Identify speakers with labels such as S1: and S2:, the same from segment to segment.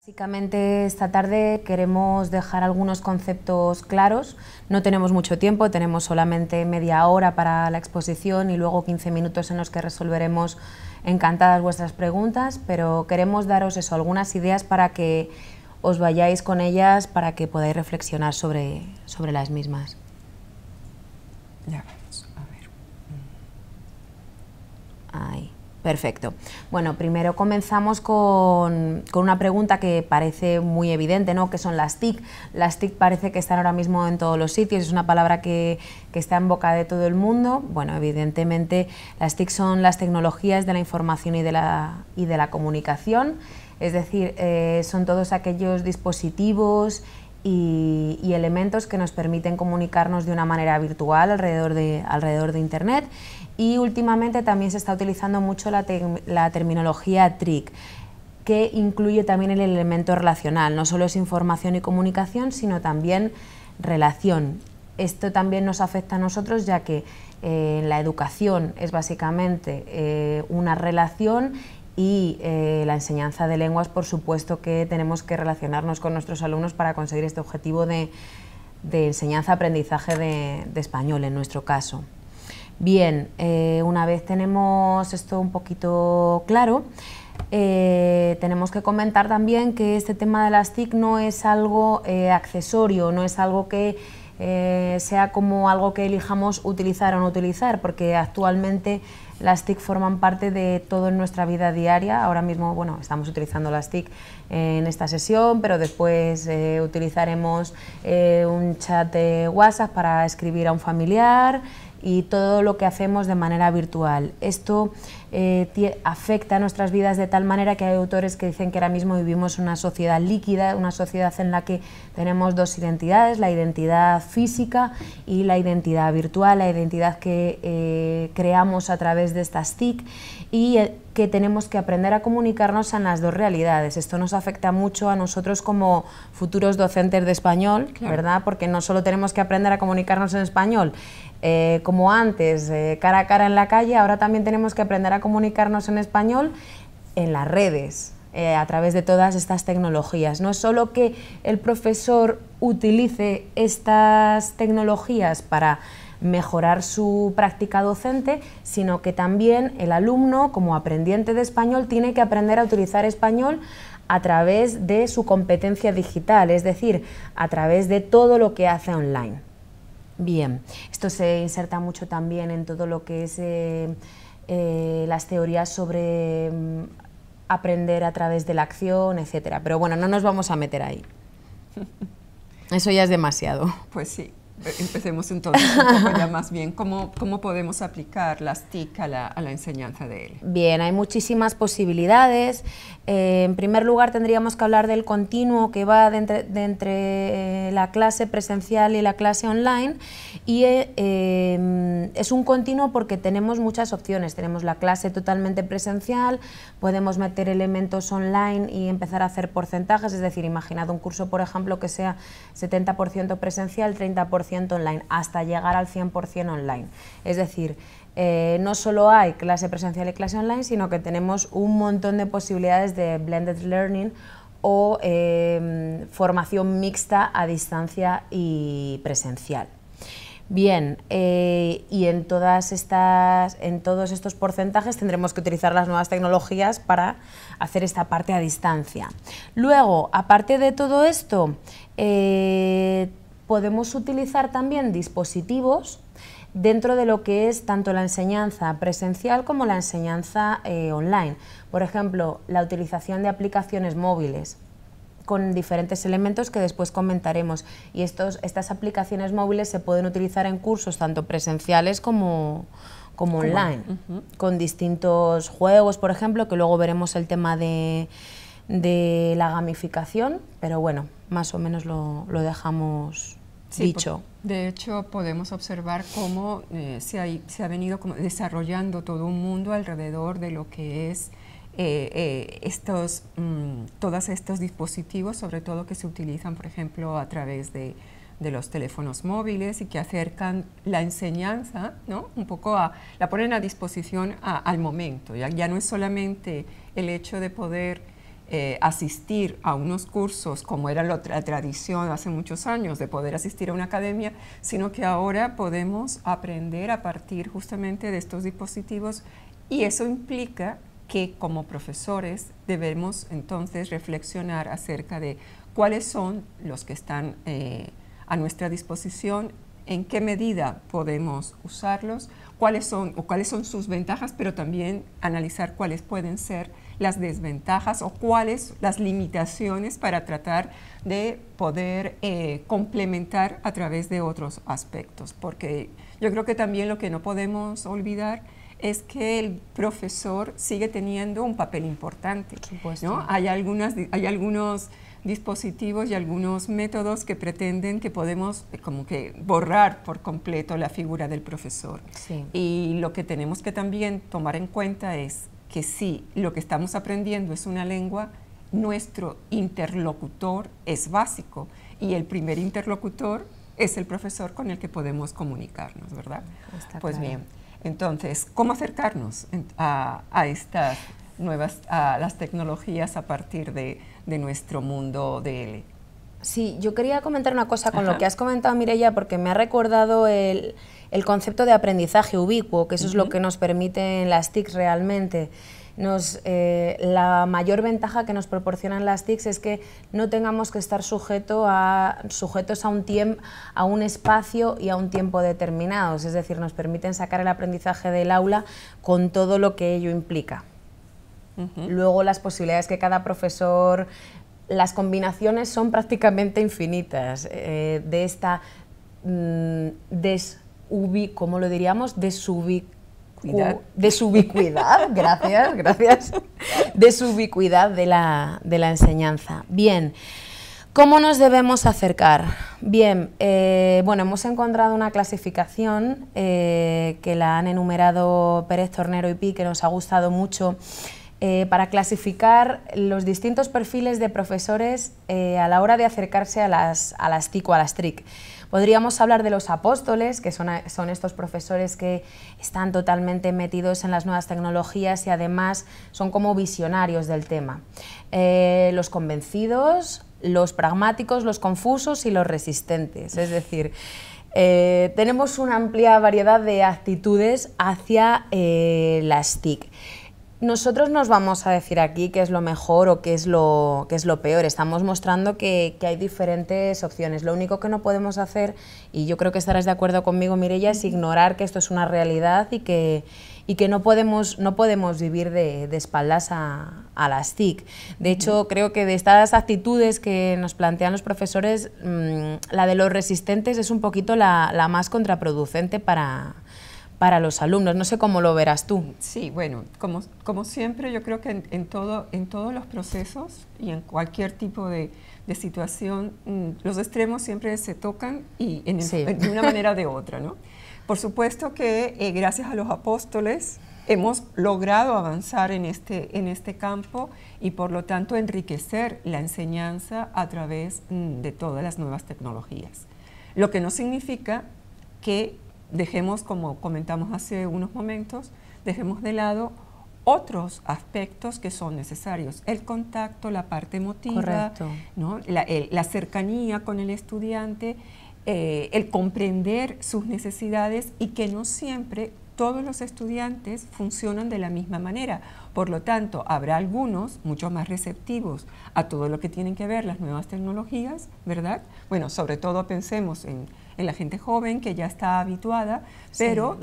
S1: Básicamente esta tarde queremos dejar algunos conceptos claros. No tenemos mucho tiempo, tenemos solamente media hora para la exposición y luego 15 minutos en los que resolveremos encantadas vuestras preguntas, pero queremos daros eso, algunas ideas para que os vayáis con ellas, para que podáis reflexionar sobre las mismas.
S2: Ya vamos, a ver.
S1: Ahí. Perfecto. Bueno, primero comenzamos con una pregunta que parece muy evidente, ¿no? ¿Qué son las TIC? Las TIC parece que están ahora mismo en todos los sitios, es una palabra que está en boca de todo el mundo. Bueno, evidentemente las TIC son las tecnologías de la información y de la comunicación, es decir, son todos aquellos dispositivos y elementos que nos permiten comunicarnos de una manera virtual alrededor de Internet. Y últimamente también se está utilizando mucho la terminología TRIC, que incluye también el elemento relacional. No solo es información y comunicación, sino también relación. Esto también nos afecta a nosotros, ya que la educación es básicamente una relación y la enseñanza de lenguas, por supuesto que tenemos que relacionarnos con nuestros alumnos para conseguir este objetivo de enseñanza-aprendizaje de español en nuestro caso. Bien, una vez tenemos esto un poquito claro, tenemos que comentar también que este tema de las TIC no es algo accesorio, no es algo que sea como algo que elijamos utilizar o no utilizar, porque actualmente las TIC forman parte de todo en nuestra vida diaria. Ahora mismo, bueno, estamos utilizando las TIC en esta sesión, pero después utilizaremos un chat de WhatsApp para escribir a un familiar y todo lo que hacemos de manera virtual. Esto afecta a nuestras vidas de tal manera que hay autores que dicen que ahora mismo vivimos una sociedad líquida, una sociedad en la que tenemos dos identidades, la identidad física y la identidad virtual, la identidad que creamos a través de estas TIC y que tenemos que aprender a comunicarnos en las dos realidades. Esto nos afecta mucho a nosotros como futuros docentes de español, claro, ¿verdad? Porque no solo tenemos que aprender a comunicarnos en español como antes, cara a cara en la calle, ahora también tenemos que aprender a comunicarnos en español en las redes, a través de todas estas tecnologías. No es solo que el profesor utilice estas tecnologías para mejorar su práctica docente, sino que también el alumno, como aprendiente de español, tiene que aprender a utilizar español a través de su competencia digital, es decir, a través de todo lo que hace online. Bien, esto se inserta mucho también en todo lo que es las teorías sobre aprender a través de la acción, etcétera. Pero bueno, no nos vamos a meter ahí. Eso ya es demasiado.
S2: Pues sí. Empecemos entonces un poco ya más bien, ¿cómo podemos aplicar las TIC a la enseñanza de él?
S1: Bien, hay muchísimas posibilidades. En primer lugar tendríamos que hablar del continuo que va de entre la clase presencial y la clase online, y es un continuo porque tenemos muchas opciones. Tenemos la clase totalmente presencial, podemos meter elementos online y empezar a hacer porcentajes, es decir, imaginad un curso, por ejemplo, que sea 70% presencial, 30% online, hasta llegar al 100% online. Es decir, no solo hay clase presencial y clase online, sino que tenemos un montón de posibilidades de blended learning o formación mixta a distancia y presencial. Bien, y en todos estos porcentajes tendremos que utilizar las nuevas tecnologías para hacer esta parte a distancia. Luego, aparte de todo esto, podemos utilizar también dispositivos dentro de lo que es tanto la enseñanza presencial como la enseñanza online. Por ejemplo, la utilización de aplicaciones móviles con diferentes elementos que después comentaremos, y estas aplicaciones móviles se pueden utilizar en cursos tanto presenciales como online, con distintos juegos, por ejemplo, que luego veremos el tema de la gamificación, pero bueno, más o menos lo dejamos dicho.
S2: De hecho, podemos observar cómo se ha venido desarrollando todo un mundo alrededor de lo que es todos estos dispositivos, sobre todo que se utilizan, por ejemplo, a través de los teléfonos móviles y que acercan la enseñanza, ¿no? Un poco la ponen a disposición al momento. Ya no es solamente el hecho de poder asistir a unos cursos como era la tradición hace muchos años de poder asistir a una academia, sino que ahora podemos aprender a partir justamente de estos dispositivos, y eso implica que como profesores debemos entonces reflexionar acerca de cuáles son los que están a nuestra disposición, en qué medida podemos usarlos, cuáles son sus ventajas, pero también analizar cuáles pueden ser las desventajas o cuáles las limitaciones para tratar de poder complementar a través de otros aspectos. Porque yo creo que también lo que no podemos olvidar es que el profesor sigue teniendo un papel importante, ¿no? Hay algunos dispositivos y algunos métodos que pretenden que podemos como que borrar por completo la figura del profesor.
S1: Sí.
S2: Y lo que tenemos que también tomar en cuenta es que si lo que estamos aprendiendo es una lengua, nuestro interlocutor es básico, y el primer interlocutor es el profesor con el que podemos comunicarnos, ¿verdad?
S1: Está
S2: pues
S1: claro.
S2: bien, entonces, ¿cómo acercarnos a estas nuevas, a las tecnologías a partir de nuestro mundo DL?
S1: Sí, yo quería comentar una cosa con
S2: Ajá.
S1: lo que has comentado, Mireia, porque me ha recordado el concepto de aprendizaje ubicuo, que eso es lo que nos permiten las TIC realmente. La mayor ventaja que nos proporcionan las TICs es que no tengamos que estar sujetos a un espacio y a un tiempo determinados, es decir, nos permiten sacar el aprendizaje del aula con todo lo que ello implica. Luego las posibilidades que cada profesor, las combinaciones son prácticamente infinitas de esta ¿cómo lo diríamos? Desubicuidad, gracias, desubicuidad de la enseñanza. Bien, ¿cómo nos debemos acercar? Bien, bueno, hemos encontrado una clasificación que la han enumerado Pérez Tornero y Pi, que nos ha gustado mucho, para clasificar los distintos perfiles de profesores a la hora de acercarse a las TIC o a las TRIC. Podríamos hablar de los apóstoles, que son estos profesores que están totalmente metidos en las nuevas tecnologías y además son como visionarios del tema. Los convencidos, los pragmáticos, los confusos y los resistentes. Es decir, tenemos una amplia variedad de actitudes hacia las TIC. Nosotros nos vamos a decir aquí qué es lo mejor o qué es lo peor. Estamos mostrando que hay diferentes opciones. Lo único que no podemos hacer, y yo creo que estarás de acuerdo conmigo, Mireia, es ignorar que esto es una realidad y que no podemos vivir de espaldas a las TIC. De hecho, creo que de estas actitudes que nos plantean los profesores, la de los resistentes es un poquito la más contraproducente para los alumnos. No sé cómo lo verás tú.
S2: Sí, bueno, como siempre, yo creo que en todos los procesos y en cualquier tipo de situación, los extremos siempre se tocan y de una manera o de otra, ¿no? Por supuesto que gracias a los apóstoles hemos logrado avanzar en este campo y por lo tanto enriquecer la enseñanza a través de todas las nuevas tecnologías. Lo que no significa que dejemos, como comentamos hace unos momentos, dejemos de lado otros aspectos que son necesarios. El contacto, la parte emotiva, ¿no? La cercanía con el estudiante, el comprender sus necesidades y que no siempre todos los estudiantes funcionan de la misma manera. Por lo tanto, habrá algunos mucho más receptivos a todo lo que tienen que ver las nuevas tecnologías, ¿verdad? Bueno, sobre todo pensemos en la gente joven que ya está habituada, pero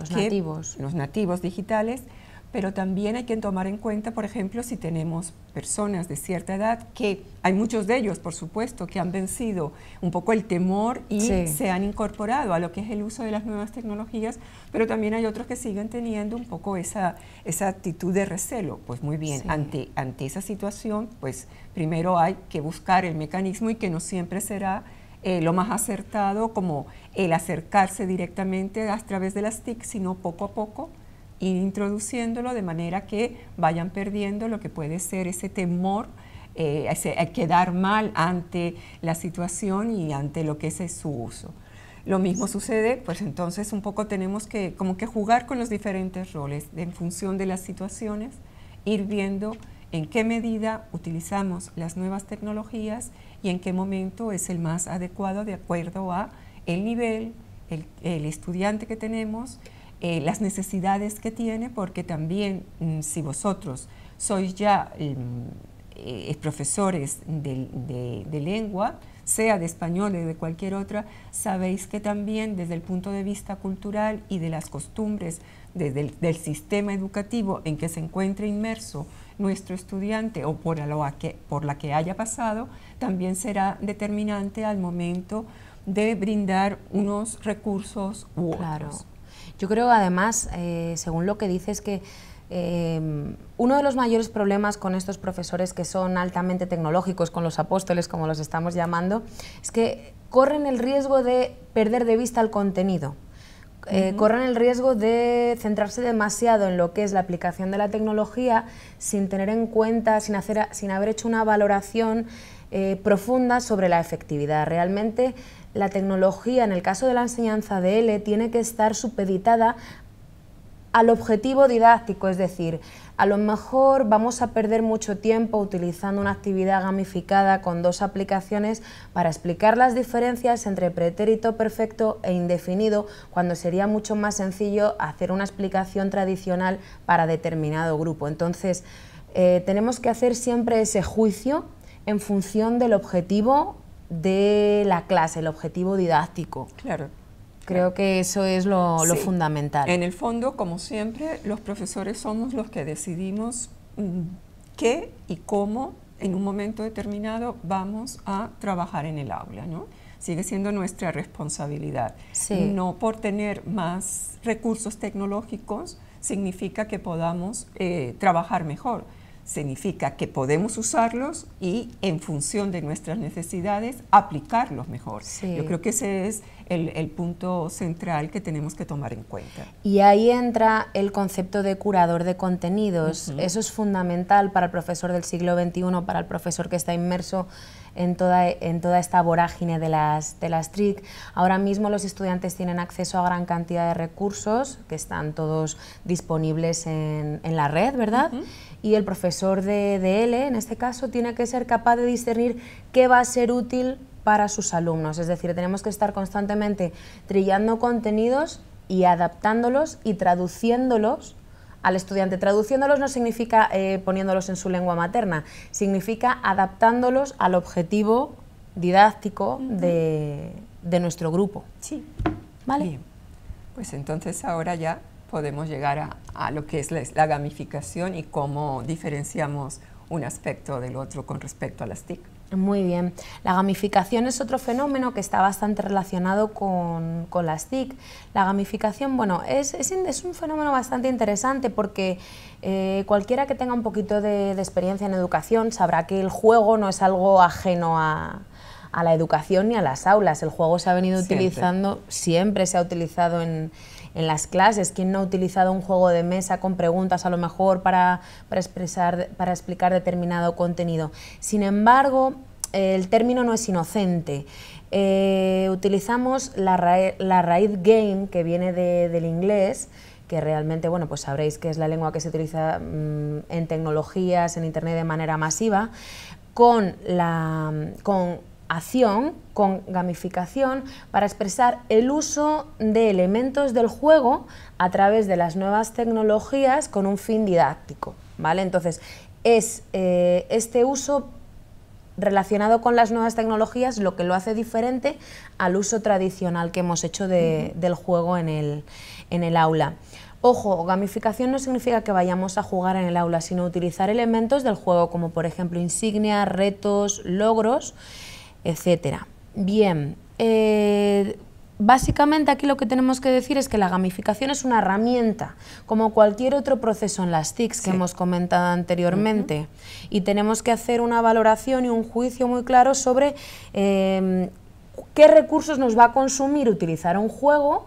S2: los nativos digitales, pero también hay que tomar en cuenta, por ejemplo, si tenemos personas de cierta edad, que hay muchos de ellos, por supuesto, que han vencido un poco el temor y se han incorporado a lo que es el uso de las nuevas tecnologías, pero también hay otros que siguen teniendo un poco esa actitud de recelo. Pues muy bien, ante esa situación, pues primero hay que buscar el mecanismo y que no siempre será lo más acertado como el acercarse directamente a través de las TIC, sino poco a poco ir introduciéndolo de manera que vayan perdiendo lo que puede ser ese temor a quedar mal ante la situación y ante lo que es su uso. Lo mismo sucede, pues entonces un poco tenemos que como que jugar con los diferentes roles en función de las situaciones, ir viendo en qué medida utilizamos las nuevas tecnologías y en qué momento es el más adecuado de acuerdo a el nivel, el estudiante que tenemos, las necesidades que tiene, porque también si vosotros sois ya profesores de lengua, sea de español o de cualquier otra, sabéis que también desde el punto de vista cultural y de las costumbres del sistema educativo en que se encuentre inmerso nuestro estudiante o por la que haya pasado, también será determinante al momento de brindar unos recursos u otros.
S1: Claro. Yo creo además, según lo que dices, que uno de los mayores problemas con estos profesores que son altamente tecnológicos, con los apóstoles como los estamos llamando, es que corren el riesgo de perder de vista el contenido. Corren el riesgo de centrarse demasiado en lo que es la aplicación de la tecnología sin tener en cuenta, sin haber hecho una valoración profunda sobre la efectividad. Realmente la tecnología, en el caso de la enseñanza de L, tiene que estar supeditada al objetivo didáctico, es decir, a lo mejor vamos a perder mucho tiempo utilizando una actividad gamificada con dos aplicaciones para explicar las diferencias entre pretérito perfecto e indefinido, cuando sería mucho más sencillo hacer una explicación tradicional para determinado grupo. Entonces, tenemos que hacer siempre ese juicio en función del objetivo de la clase, el objetivo didáctico.
S2: Claro.
S1: Creo que eso es lo
S2: Sí.
S1: fundamental.
S2: En el fondo, como siempre, los profesores somos los que decidimos qué y cómo en un momento determinado vamos a trabajar en el aula, ¿no? Sigue siendo nuestra responsabilidad.
S1: Sí.
S2: No por tener más recursos tecnológicos significa que podamos trabajar mejor. Significa que podemos usarlos y en función de nuestras necesidades aplicarlos mejor.
S1: Sí.
S2: Yo creo que ese es el punto central que tenemos que tomar en cuenta.
S1: Y ahí entra el concepto de curador de contenidos. Eso es fundamental para el profesor del siglo XXI, para el profesor que está inmerso en toda esta vorágine de las TIC. Ahora mismo los estudiantes tienen acceso a gran cantidad de recursos que están todos disponibles en la red, ¿verdad? Y el profesor de L, en este caso, tiene que ser capaz de discernir qué va a ser útil para sus alumnos. Es decir, tenemos que estar constantemente trillando contenidos y adaptándolos y traduciéndolos al estudiante. Traduciéndolos no significa poniéndolos en su lengua materna, significa adaptándolos al objetivo didáctico de nuestro grupo.
S2: Sí.
S1: ¿Vale?
S2: Bien. Pues entonces ahora ya podemos llegar a lo que es la gamificación y cómo diferenciamos un aspecto del otro con respecto a las TIC.
S1: Muy bien. La gamificación es otro fenómeno que está bastante relacionado con las TIC. La gamificación, bueno, es un fenómeno bastante interesante porque cualquiera que tenga un poquito de experiencia en educación sabrá que el juego no es algo ajeno a la educación ni a las aulas. El juego se ha venido utilizando, siempre se ha utilizado en las clases. ¿Quién no ha utilizado un juego de mesa con preguntas a lo mejor para explicar determinado contenido? Sin embargo, el término no es inocente. Utilizamos la raíz game, que viene del inglés, que realmente, bueno, pues sabréis que es la lengua que se utiliza en tecnologías, en internet de manera masiva, con gamificación, para expresar el uso de elementos del juego a través de las nuevas tecnologías con un fin didáctico, ¿vale? Entonces, es este uso relacionado con las nuevas tecnologías lo que lo hace diferente al uso tradicional que hemos hecho del juego en el aula. Ojo, gamificación no significa que vayamos a jugar en el aula, sino utilizar elementos del juego, como por ejemplo insignias, retos, logros, etcétera. Bien, básicamente aquí lo que tenemos que decir es que la gamificación es una herramienta, como cualquier otro proceso en las TICs que hemos comentado anteriormente, y tenemos que hacer una valoración y un juicio muy claro sobre qué recursos nos va a consumir utilizar un juego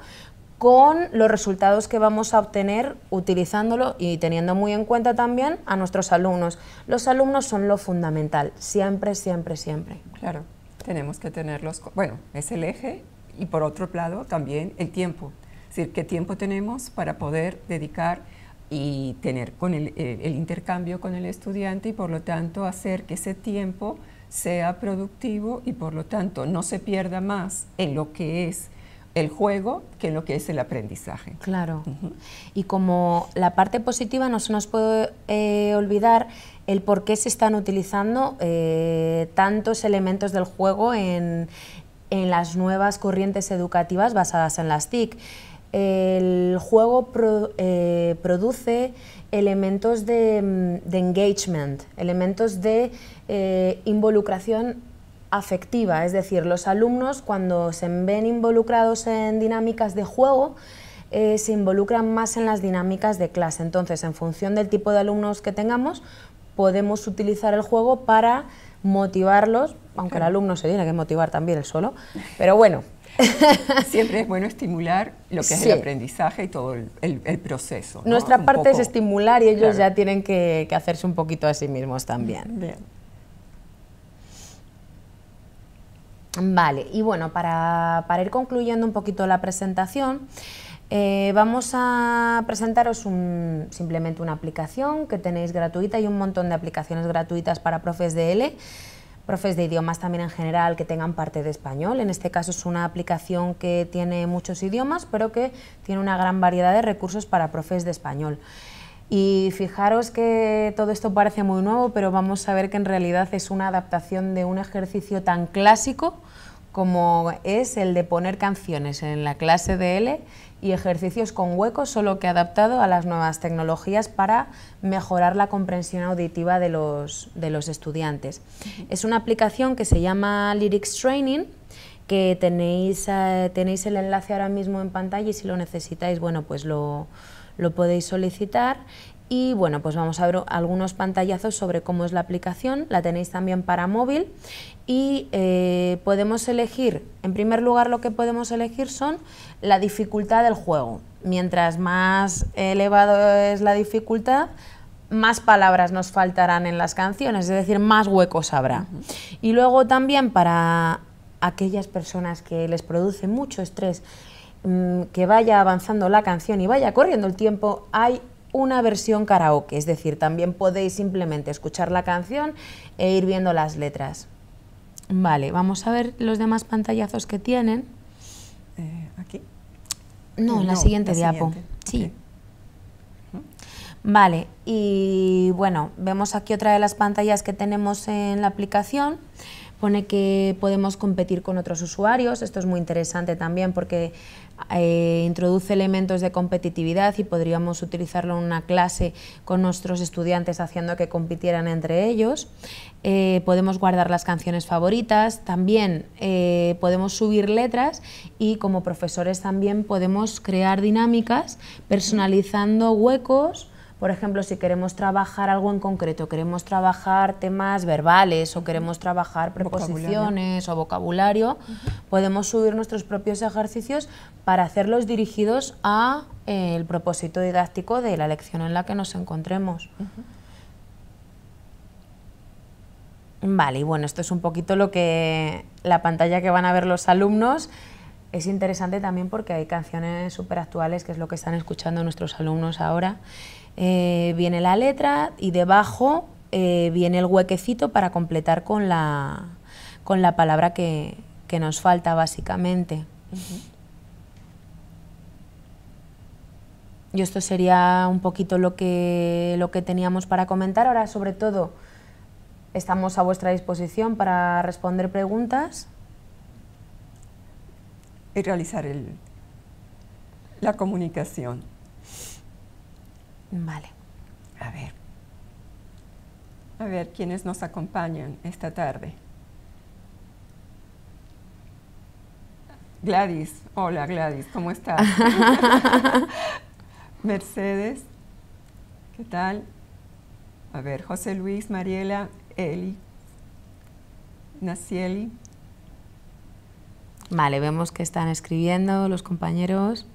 S1: con los resultados que vamos a obtener utilizándolo y teniendo muy en cuenta también a nuestros alumnos. Los alumnos son lo fundamental, siempre, siempre, siempre.
S2: Claro, tenemos que tenerlos, bueno, es el eje, y por otro lado también el tiempo, es decir, qué tiempo tenemos para poder dedicar y tener con el intercambio con el estudiante y por lo tanto hacer que ese tiempo sea productivo y por lo tanto no se pierda más en lo que es el juego que en lo que es el aprendizaje.
S1: Claro. Y como la parte positiva, no se nos puede olvidar el por qué se están utilizando tantos elementos del juego en las nuevas corrientes educativas basadas en las TIC. El juego produce elementos de engagement, elementos de involucración afectiva, es decir, los alumnos cuando se ven involucrados en dinámicas de juego se involucran más en las dinámicas de clase. Entonces, en función del tipo de alumnos que tengamos, podemos utilizar el juego para motivarlos, aunque el alumno se tiene que motivar también él solo, pero bueno.
S2: Siempre es bueno estimular lo que es el aprendizaje y todo el proceso, ¿no?
S1: Nuestra parte es estimular y ellos ya tienen que hacerse un poquito a sí mismos también.
S2: Bien.
S1: Vale, y bueno, para ir concluyendo un poquito la presentación, vamos a presentaros simplemente una aplicación que tenéis gratuita y un montón de aplicaciones gratuitas para profes de L, profes de idiomas también en general que tengan parte de español. En este caso es una aplicación que tiene muchos idiomas, pero que tiene una gran variedad de recursos para profes de español. Y fijaros que todo esto parece muy nuevo, pero vamos a ver que en realidad es una adaptación de un ejercicio tan clásico como es el de poner canciones en la clase de L y ejercicios con huecos, solo que adaptado a las nuevas tecnologías para mejorar la comprensión auditiva de los estudiantes. Es una aplicación que se llama Lyrics Training, que tenéis el enlace ahora mismo en pantalla y si lo necesitáis, bueno, pues lo podéis solicitar. Y bueno, pues vamos a ver algunos pantallazos sobre cómo es la aplicación. La tenéis también para móvil y podemos elegir, en primer lugar lo que podemos elegir son la dificultad del juego. Mientras más elevado es la dificultad, más palabras nos faltarán en las canciones, es decir, más huecos habrá. Y luego también para aquellas personas que les produce mucho estrés, que vaya avanzando la canción y vaya corriendo el tiempo, hay una versión karaoke, es decir, también podéis simplemente escuchar la canción e ir viendo las letras. Vale, vamos a ver los demás pantallazos que tienen.
S2: ¿Aquí?
S1: No, en la siguiente diapo. Sí.
S2: Okay.
S1: Vale, y bueno, vemos aquí otra de las pantallas que tenemos en la aplicación. Pone que podemos competir con otros usuarios. Esto es muy interesante también porque introduce elementos de competitividad y podríamos utilizarlo en una clase con nuestros estudiantes haciendo que compitieran entre ellos. Podemos guardar las canciones favoritas, también podemos subir letras y como profesores también podemos crear dinámicas personalizando huecos. Por ejemplo, si queremos trabajar algo en concreto, queremos trabajar temas verbales o queremos trabajar preposiciones o vocabulario, podemos subir nuestros propios ejercicios para hacerlos dirigidos a el propósito didáctico de la lección en la que nos encontremos. Vale, y bueno, esto es un poquito la pantalla que van a ver los alumnos. Es interesante también porque hay canciones súper actuales, que es lo que están escuchando nuestros alumnos ahora. Viene la letra y debajo viene el huequecito para completar con la palabra que nos falta básicamente. Y esto sería un poquito lo que teníamos para comentar. Ahora, sobre todo, estamos a vuestra disposición para responder preguntas.
S2: Y realizar la comunicación.
S1: Vale.
S2: A ver, ¿quiénes nos acompañan esta tarde? Gladys, hola Gladys, ¿cómo estás? Mercedes, ¿qué tal? A ver, José Luis, Mariela, Eli, Nacieli.
S1: Vale, vemos que están escribiendo los compañeros.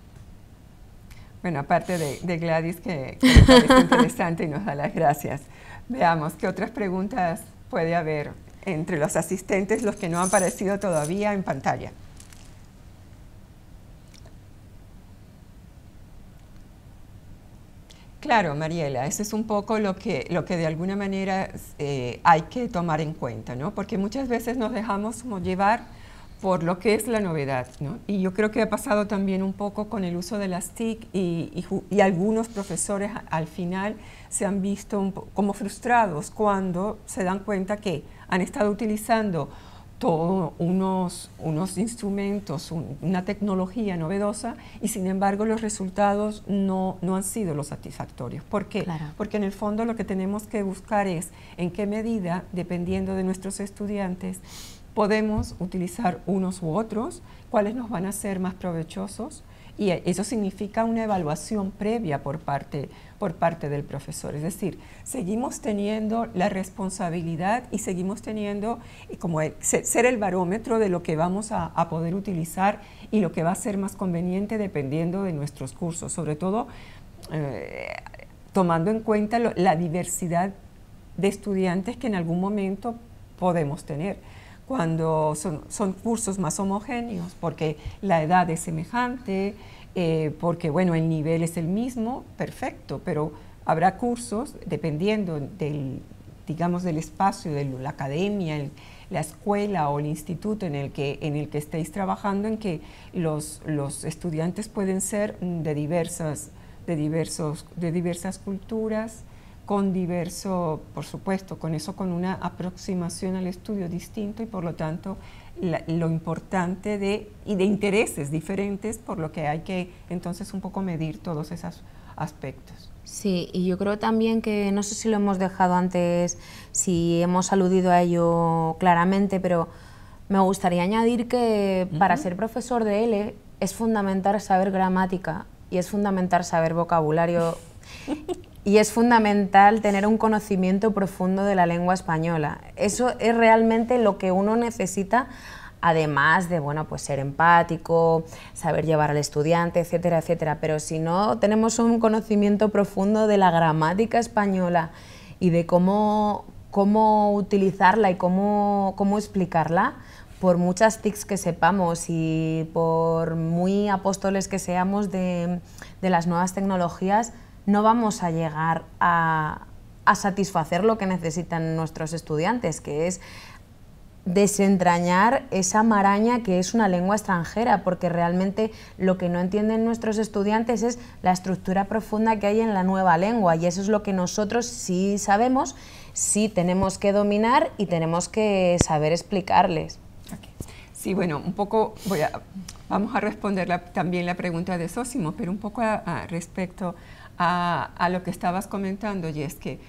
S2: Bueno, aparte de Gladys, que me parece interesante y nos da las gracias. Veamos qué otras preguntas puede haber entre los asistentes, los que no han aparecido todavía en pantalla. Claro, Mariela, eso es un poco lo que de alguna manera hay que tomar en cuenta, ¿no? Porque muchas veces nos dejamos como llevar por lo que es la novedad, ¿no? Y yo creo que ha pasado también un poco con el uso de las TIC y algunos profesores al final se han visto como frustrados cuando se dan cuenta que han estado utilizando todos unos instrumentos, una tecnología novedosa y sin embargo los resultados no han sido los satisfactorios. ¿Por qué?
S1: Claro.
S2: Porque en el fondo lo que tenemos que buscar es en qué medida, dependiendo de nuestros estudiantes, podemos utilizar unos u otros, cuáles nos van a ser más provechosos, y eso significa una evaluación previa por parte del profesor. Es decir, seguimos teniendo la responsabilidad y seguimos teniendo como ser el barómetro de lo que vamos a poder utilizar y lo que va a ser más conveniente dependiendo de nuestros cursos, sobre todo tomando en cuenta la diversidad de estudiantes que en algún momento podemos tener. Cuando son cursos más homogéneos, porque la edad es semejante, porque bueno, el nivel es el mismo, perfecto, pero habrá cursos, dependiendo digamos, del espacio, de la academia, la escuela o el instituto en el que estéis trabajando, en que los estudiantes pueden ser de diversas culturas, con por supuesto, con una aproximación al estudio distinto y por lo tanto lo importante de intereses diferentes, por lo que hay que entonces un poco medir todos esos aspectos.
S1: Sí, y yo creo también que, no sé si lo hemos dejado antes, si hemos aludido a ello claramente, pero me gustaría añadir que para ser profesor de L es fundamental saber gramática y es fundamental saber vocabulario. Y es fundamental tener un conocimiento profundo de la lengua española. Eso es realmente lo que uno necesita, además de, bueno, pues ser empático, saber llevar al estudiante, etcétera, etcétera. Pero si no tenemos un conocimiento profundo de la gramática española y de cómo utilizarla y cómo explicarla, por muchas TICs que sepamos y por muy apóstoles que seamos de las nuevas tecnologías, no vamos a llegar a satisfacer lo que necesitan nuestros estudiantes, que es desentrañar esa maraña que es una lengua extranjera, porque realmente lo que no entienden nuestros estudiantes es la estructura profunda que hay en la nueva lengua, y eso es lo que nosotros sí sabemos, sí tenemos que dominar y tenemos que saber explicarles.
S2: Okay. Sí, bueno, un poco vamos a responder también la pregunta de Sósimo, pero un poco respecto a lo que estabas comentando, y es que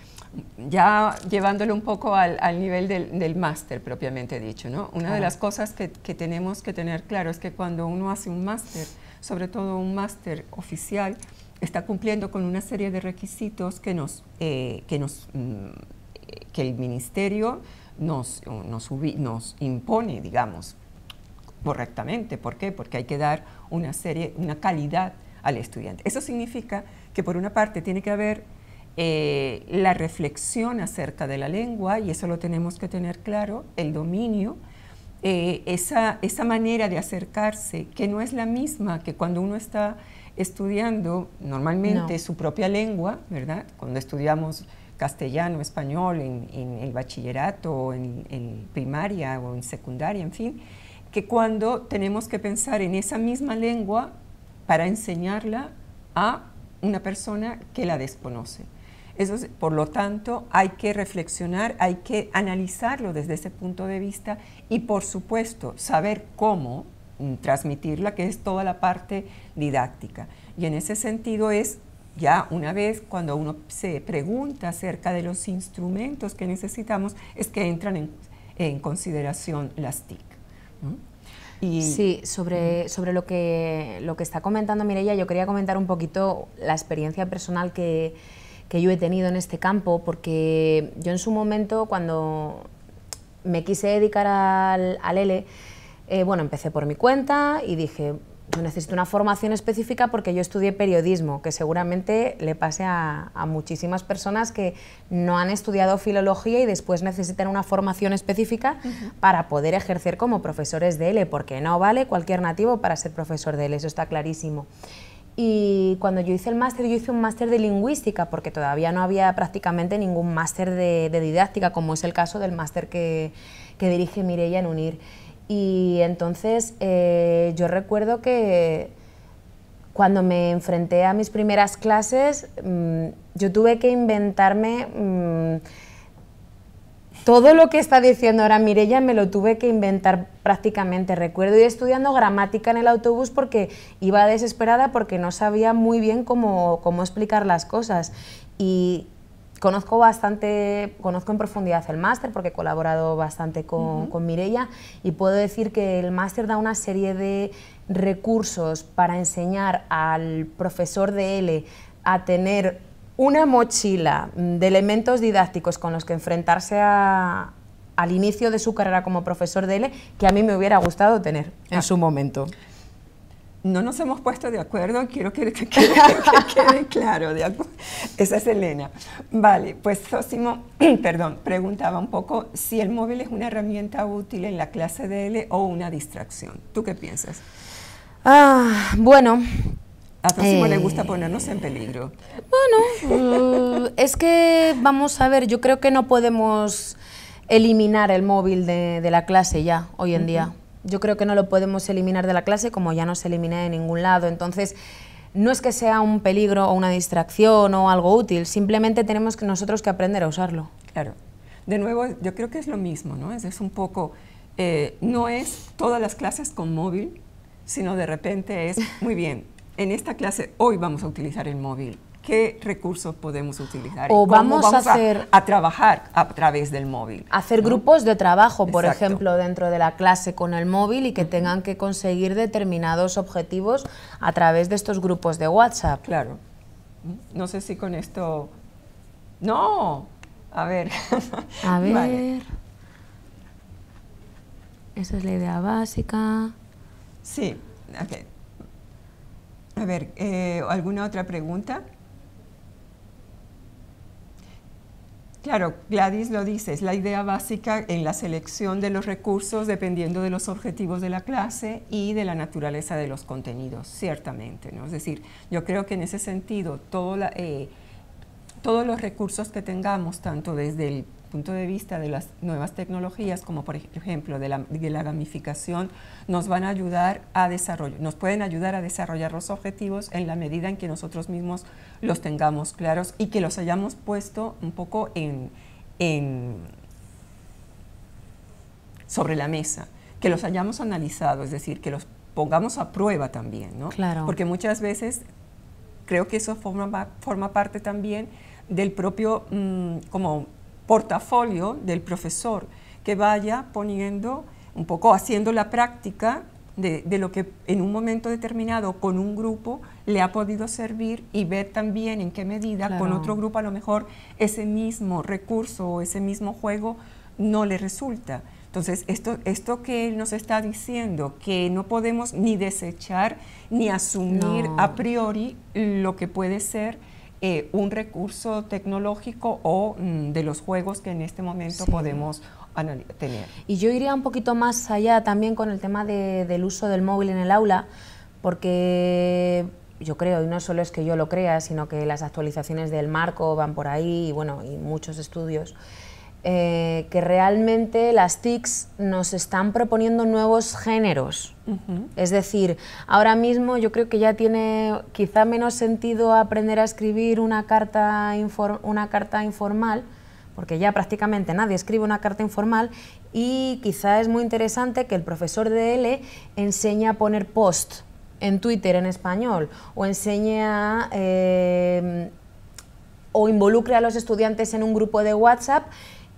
S2: ya llevándolo un poco al nivel del máster propiamente dicho, ¿no? Una de las cosas que tenemos que tener claro es que cuando uno hace un máster, sobre todo un máster oficial, está cumpliendo con una serie de requisitos que el ministerio nos impone, digamos, correctamente. ¿Por qué? Porque hay que dar una calidad al estudiante. Eso significa que por una parte tiene que haber la reflexión acerca de la lengua, y eso lo tenemos que tener claro, el dominio, esa manera de acercarse, que no es la misma que cuando uno está estudiando normalmente su propia lengua, ¿verdad? Cuando estudiamos castellano, español en el bachillerato, o en primaria o en secundaria, en fin, que cuando tenemos que pensar en esa misma lengua para enseñarla a una persona que la desconoce. Por lo tanto, hay que reflexionar, hay que analizarlo desde ese punto de vista y, por supuesto, saber cómo transmitirla, que es toda la parte didáctica. Y en ese sentido es, ya una vez cuando uno se pregunta acerca de los instrumentos que necesitamos, es que entran en consideración las TIC, ¿no?
S1: Sí, sobre lo que está comentando Mireia, yo quería comentar un poquito la experiencia personal que yo he tenido en este campo, porque yo en su momento, cuando me quise dedicar al L, bueno, empecé por mi cuenta y dije, yo necesito una formación específica porque yo estudié periodismo, que seguramente le pase a muchísimas personas que no han estudiado filología y después necesitan una formación específica para poder ejercer como profesores de L, porque no vale cualquier nativo para ser profesor de L, eso está clarísimo. Y cuando yo hice el máster, yo hice un máster de lingüística, porque todavía no había prácticamente ningún máster de didáctica, como es el caso del máster que dirige Mireia en UNIR. Y entonces yo recuerdo que cuando me enfrenté a mis primeras clases, yo tuve que inventarme todo lo que está diciendo ahora Mireia, me lo tuve que inventar prácticamente. Recuerdo ir estudiando gramática en el autobús porque iba desesperada porque no sabía muy bien cómo explicar las cosas. Y conozco en profundidad el máster porque he colaborado bastante con Mireia, y puedo decir que el máster da una serie de recursos para enseñar al profesor de L a tener una mochila de elementos didácticos con los que enfrentarse al inicio de su carrera como profesor de L, que a mí me hubiera gustado tener en su momento.
S2: No nos hemos puesto de acuerdo, quiero que quede claro. Esa es Elena. Vale, pues Zósimo, perdón, preguntaba un poco si el móvil es una herramienta útil en la clase de L o una distracción. ¿Tú qué piensas?
S1: Bueno...
S2: A Zósimo le gusta ponernos en peligro.
S1: Bueno, es que, vamos a ver, yo creo que no podemos eliminar el móvil de la clase ya, hoy en día. Yo creo que no lo podemos eliminar de la clase como ya no se elimina de ningún lado. Entonces, no es que sea un peligro o una distracción o algo útil, simplemente tenemos nosotros que aprender a usarlo.
S2: Claro. De nuevo, yo creo que es lo mismo, ¿no? Es un poco, no es todas las clases con móvil, sino de repente es, muy bien, en esta clase hoy vamos a utilizar el móvil. ¿Qué recursos podemos utilizar?
S1: O
S2: ¿Cómo
S1: vamos
S2: a trabajar a través del móvil?
S1: Hacer grupos de trabajo, por ejemplo, dentro de la clase con el móvil y que tengan que conseguir determinados objetivos a través de estos grupos de WhatsApp.
S2: Claro. No sé si con esto... ¡No! A ver.
S1: A ver...
S2: Vale.
S1: Esa es la idea básica.
S2: Sí. Okay. A ver, ¿alguna otra pregunta? Claro, Gladys lo dice, es la idea básica en la selección de los recursos dependiendo de los objetivos de la clase y de la naturaleza de los contenidos, ciertamente, ¿no? Es decir, yo creo que en ese sentido todos los recursos que tengamos, tanto desde el punto de vista de las nuevas tecnologías, como por ejemplo de la gamificación, nos van a ayudar a desarrollar, nos pueden ayudar a desarrollar los objetivos en la medida en que nosotros mismos los tengamos claros y que los hayamos puesto un poco sobre la mesa, que los hayamos analizado, es decir, que los pongamos a prueba también, ¿no?
S1: Claro.
S2: Porque muchas veces creo que eso forma parte también del propio como portafolio del profesor, que vaya poniendo un poco, haciendo la práctica de lo que en un momento determinado con un grupo le ha podido servir y ver también en qué medida
S1: Claro.
S2: con otro grupo a lo mejor ese mismo recurso o ese mismo juego no le resulta. Entonces, esto que él nos está diciendo, que no podemos ni desechar ni asumir a priori lo que puede ser un recurso tecnológico o de los juegos que en este momento podemos tener.
S1: Y yo iría un poquito más allá también con el tema del uso del móvil en el aula, porque yo creo, y no solo es que yo lo crea, sino que las actualizaciones del marco van por ahí, y bueno, y muchos estudios, que realmente las TICs nos están proponiendo nuevos géneros. Es decir, ahora mismo yo creo que ya tiene quizá menos sentido aprender a escribir una carta informal, porque ya prácticamente nadie escribe una carta informal, y quizá es muy interesante que el profesor de L enseñe a poner post en Twitter en español, o enseñe o involucre a los estudiantes en un grupo de WhatsApp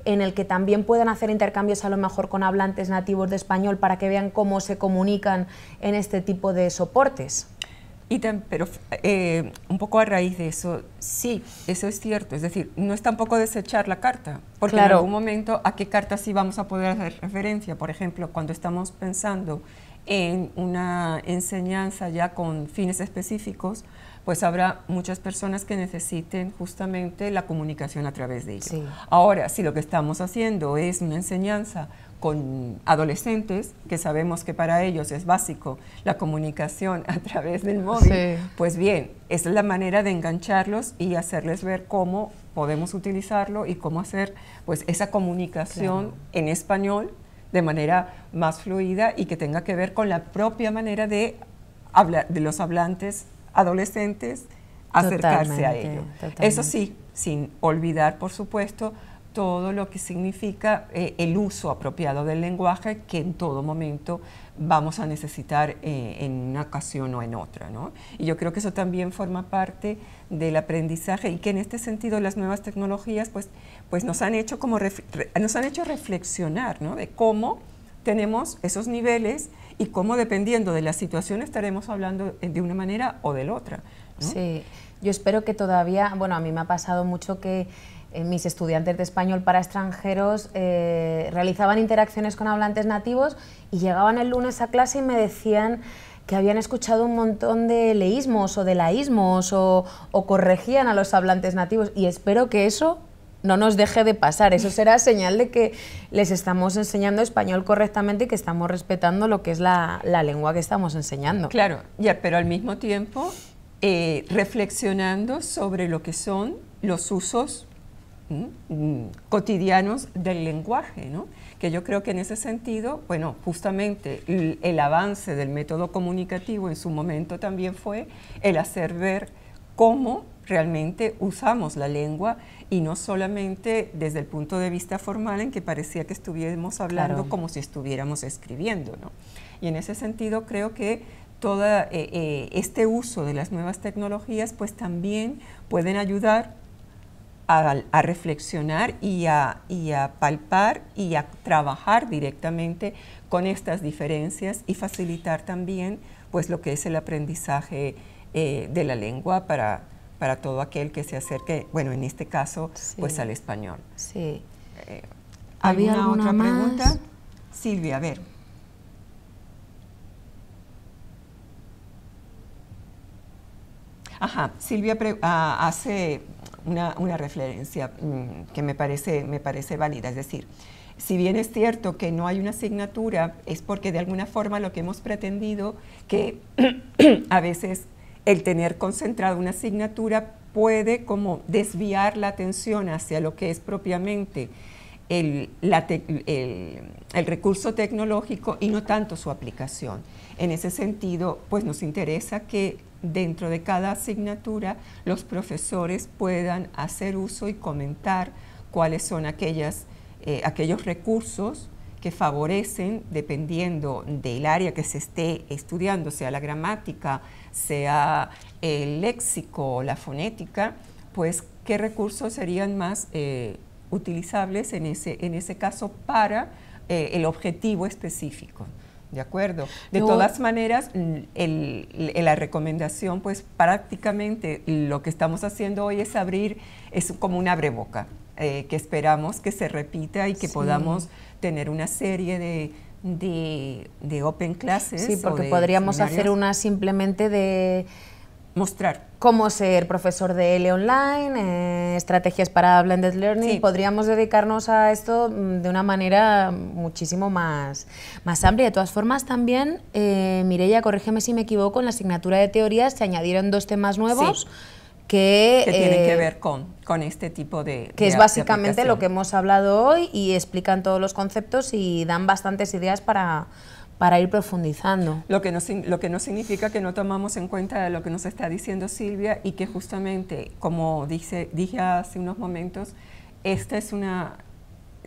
S1: en el que también puedan hacer intercambios a lo mejor con hablantes nativos de español para que vean cómo se comunican en este tipo de soportes.
S2: Pero un poco a raíz de eso, sí, eso es cierto, es decir, no es tampoco desechar la carta, porque en algún momento a qué carta sí vamos a poder hacer referencia. Por ejemplo, cuando estamos pensando en una enseñanza ya con fines específicos, pues habrá muchas personas que necesiten justamente la comunicación a través de ello.
S1: Sí.
S2: Ahora, si lo que estamos haciendo es una enseñanza con adolescentes, que sabemos que para ellos es básico la comunicación a través del móvil,
S1: sí,
S2: pues bien, esa es la manera de engancharlos y hacerles ver cómo podemos utilizarlo y cómo hacer pues esa comunicación en español de manera más fluida y que tenga que ver con la propia manera de hablar de los hablantes adolescentes, acercarse a ello.
S1: Totalmente.
S2: Eso sí, sin olvidar, por supuesto, todo lo que significa el uso apropiado del lenguaje que en todo momento vamos a necesitar en una ocasión o en otra, ¿no? Y yo creo que eso también forma parte del aprendizaje y que en este sentido las nuevas tecnologías pues nos han hecho reflexionar, ¿no? De cómo tenemos esos niveles y cómo dependiendo de la situación estaremos hablando de una manera o de la otra, ¿no?
S1: Sí, yo espero que todavía, bueno, a mí me ha pasado mucho que mis estudiantes de español para extranjeros realizaban interacciones con hablantes nativos y llegaban el lunes a clase y me decían que habían escuchado un montón de leísmos o de laísmos o corregían a los hablantes nativos, y espero que eso no nos deje de pasar. Eso será señal de que les estamos enseñando español correctamente y que estamos respetando lo que es la lengua que estamos enseñando.
S2: Claro, ya, pero al mismo tiempo reflexionando sobre lo que son los usos cotidianos del lenguaje, ¿no? Que yo creo que en ese sentido, bueno, justamente el avance del método comunicativo en su momento también fue el hacer ver cómo realmente usamos la lengua y no solamente desde el punto de vista formal en que parecía que estuviéramos hablando como si estuviéramos escribiendo, ¿no? Y en ese sentido creo que todo este uso de las nuevas tecnologías pues también pueden ayudar a reflexionar y a palpar y a trabajar directamente con estas diferencias y facilitar también pues lo que es el aprendizaje de la lengua para todo aquel que se acerque, bueno, en este caso, pues al español.
S1: Sí.
S2: ¿Había
S1: alguna
S2: otra pregunta?
S1: más?
S2: Silvia, a ver. Ajá, Silvia hace una referencia que me parece válida, es decir, si bien es cierto que no hay una asignatura, es porque de alguna forma lo que hemos pretendido que a veces el tener concentrado una asignatura puede como desviar la atención hacia lo que es propiamente el recurso tecnológico y no tanto su aplicación. En ese sentido, pues nos interesa que dentro de cada asignatura los profesores puedan hacer uso y comentar cuáles son aquellos recursos que favorecen, dependiendo del área que se esté estudiando, sea la gramática, sea el léxico o la fonética, pues qué recursos serían más utilizables en ese caso para el objetivo específico. ¿De acuerdo? De todas maneras, la recomendación, pues prácticamente lo que estamos haciendo hoy es es como un abreboca, que esperamos que se repita y que podamos tener una serie de open classes.
S1: Sí, porque podríamos hacer una simplemente de
S2: mostrar
S1: cómo ser profesor de L online, estrategias para blended learning. Sí. Podríamos dedicarnos a esto de una manera muchísimo más amplia. De todas formas, también, Mireia, corrígeme si me equivoco, en la asignatura de teorías se añadieron 2 temas nuevos que
S2: tienen que ver con este tipo de
S1: que es básicamente lo que hemos hablado hoy y explican todos los conceptos y dan bastantes ideas para ir profundizando.
S2: Lo que no significa que no tomamos en cuenta lo que nos está diciendo Silvia y que justamente, como dije hace unos momentos, esta es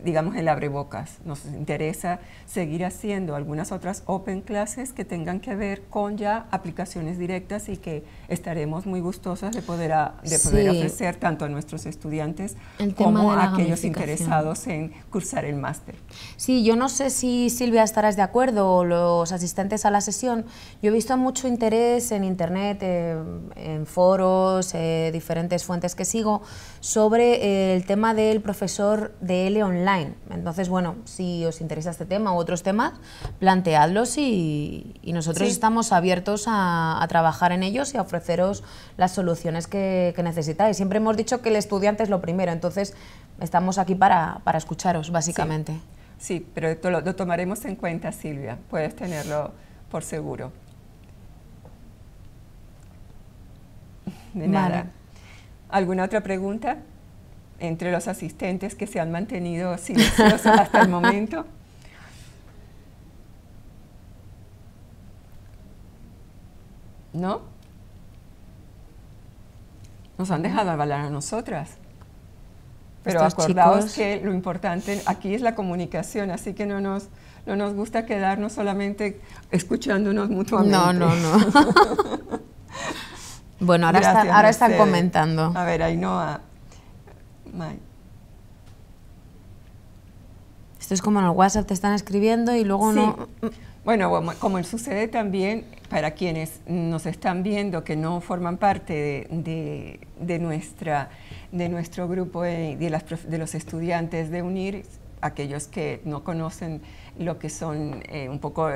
S2: digamos, el abrebocas. Nos interesa seguir haciendo algunas otras open classes que tengan que ver con ya aplicaciones directas y que estaremos muy gustosas de poder ofrecer tanto a nuestros estudiantes como a aquellos interesados en cursar el máster.
S1: Sí, yo no sé si Silvia estarás de acuerdo o los asistentes a la sesión. Yo he visto mucho interés en internet, en foros, diferentes fuentes que sigo, sobre el tema del profesor de L online. online. Entonces, bueno, si os interesa este tema u otros temas, planteadlos y nosotros estamos abiertos a trabajar en ellos y a ofreceros las soluciones que necesitáis. Siempre hemos dicho que el estudiante es lo primero, entonces estamos aquí para escucharos, básicamente.
S2: Sí, pero lo tomaremos en cuenta, Silvia, puedes tenerlo por seguro. De nada.
S1: Vale.
S2: ¿Alguna otra pregunta entre los asistentes que se han mantenido silenciosos hasta el momento? ¿No? Nos han dejado hablar a nosotras. Pero
S1: Estos
S2: acordaos
S1: chicos...
S2: que lo importante aquí es la comunicación, así que no nos gusta quedarnos solamente escuchándonos mutuamente.
S1: No. Bueno, ahora están comentando.
S2: A ver, Ainhoa.
S1: Esto es como en el WhatsApp, te están escribiendo y luego
S2: sí.
S1: no...
S2: Bueno, como sucede también para quienes nos están viendo que no forman parte de nuestro grupo de los estudiantes de UNIR, aquellos que no conocen lo que son un poco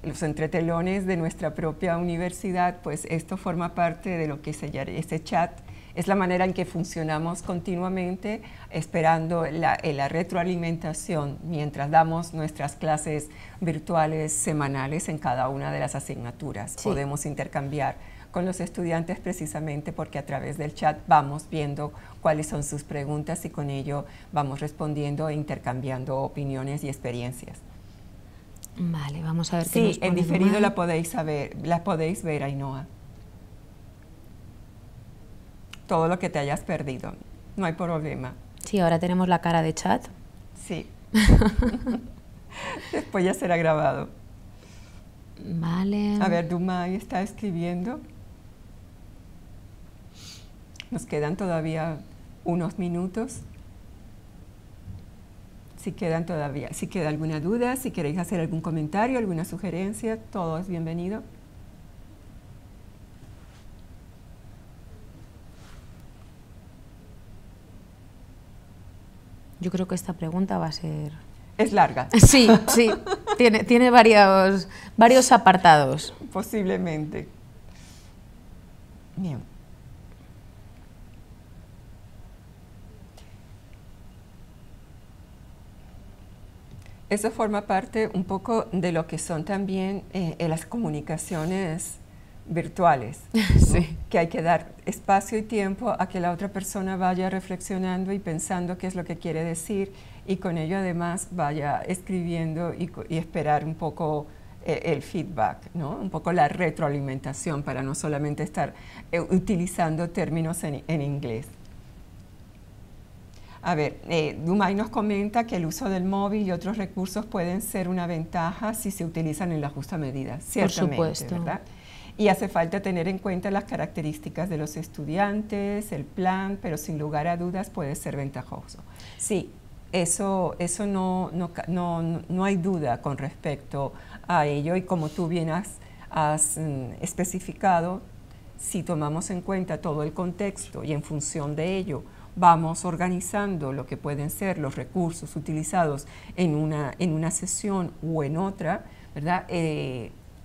S2: los entretelones de nuestra propia universidad, pues esto forma parte de lo que es ese chat. Es la manera en que funcionamos continuamente, esperando la retroalimentación mientras damos nuestras clases virtuales semanales en cada una de las asignaturas. Sí. Podemos intercambiar con los estudiantes precisamente porque a través del chat vamos viendo cuáles son sus preguntas y con ello vamos respondiendo e intercambiando opiniones y experiencias.
S1: Vale, vamos a ver qué nos
S2: Sí,
S1: pone
S2: en diferido
S1: Duma.
S2: la podéis ver, Ainhoa. Todo lo que te hayas perdido, no hay problema.
S1: Sí, ahora tenemos la cara de chat.
S2: Sí. Después ya será grabado.
S1: Vale.
S2: A ver, Dumay está escribiendo. Nos quedan todavía unos minutos. Si queda alguna duda, si queréis hacer algún comentario, alguna sugerencia, todo es bienvenido.
S1: Yo creo que esta pregunta va a ser...
S2: Es larga.
S1: Sí, tiene varios apartados.
S2: Posiblemente. Bien. Eso forma parte un poco de lo que son también las comunicaciones virtuales, ¿no? Sí. Que hay que dar espacio y tiempo a que la otra persona vaya reflexionando y pensando qué es lo que quiere decir y con ello además vaya escribiendo y esperar un poco el feedback, ¿no? Un poco la retroalimentación para no solamente estar utilizando términos en inglés. A ver, Dumay nos comenta que el uso del móvil y otros recursos pueden ser una ventaja si se utilizan en la justa medida, ciertamente, por supuesto, ¿verdad? Y hace falta tener en cuenta las características de los estudiantes, el plan, pero sin lugar a dudas puede ser ventajoso. Sí, eso no hay duda con respecto a ello y como tú bien has especificado, si tomamos en cuenta todo el contexto y en función de ello vamos organizando lo que pueden ser los recursos utilizados en una sesión o en otra, ¿verdad?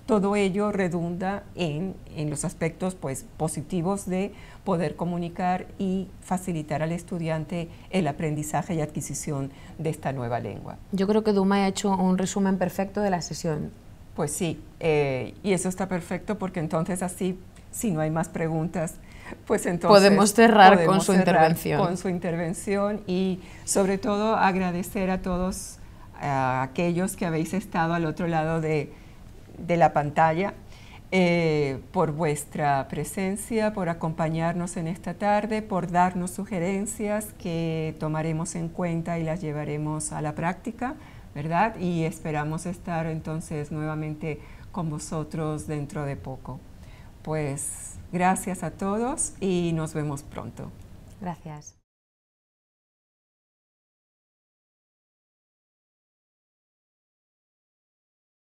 S2: Todo ello redunda en los aspectos pues, positivos de poder comunicar y facilitar al estudiante el aprendizaje y adquisición de esta nueva lengua.
S1: Yo creo que Dumay ha hecho un resumen perfecto de la sesión.
S2: Pues sí, y eso está perfecto porque entonces así, si no hay más preguntas, pues entonces
S1: podemos cerrar con su intervención.
S2: Con su intervención y sobre todo agradecer a todos aquellos que habéis estado al otro lado de la pantalla por vuestra presencia, por acompañarnos en esta tarde, por darnos sugerencias que tomaremos en cuenta y las llevaremos a la práctica, ¿verdad? Y esperamos estar entonces nuevamente con vosotros dentro de poco. Pues gracias a todos y nos vemos pronto.
S1: Gracias.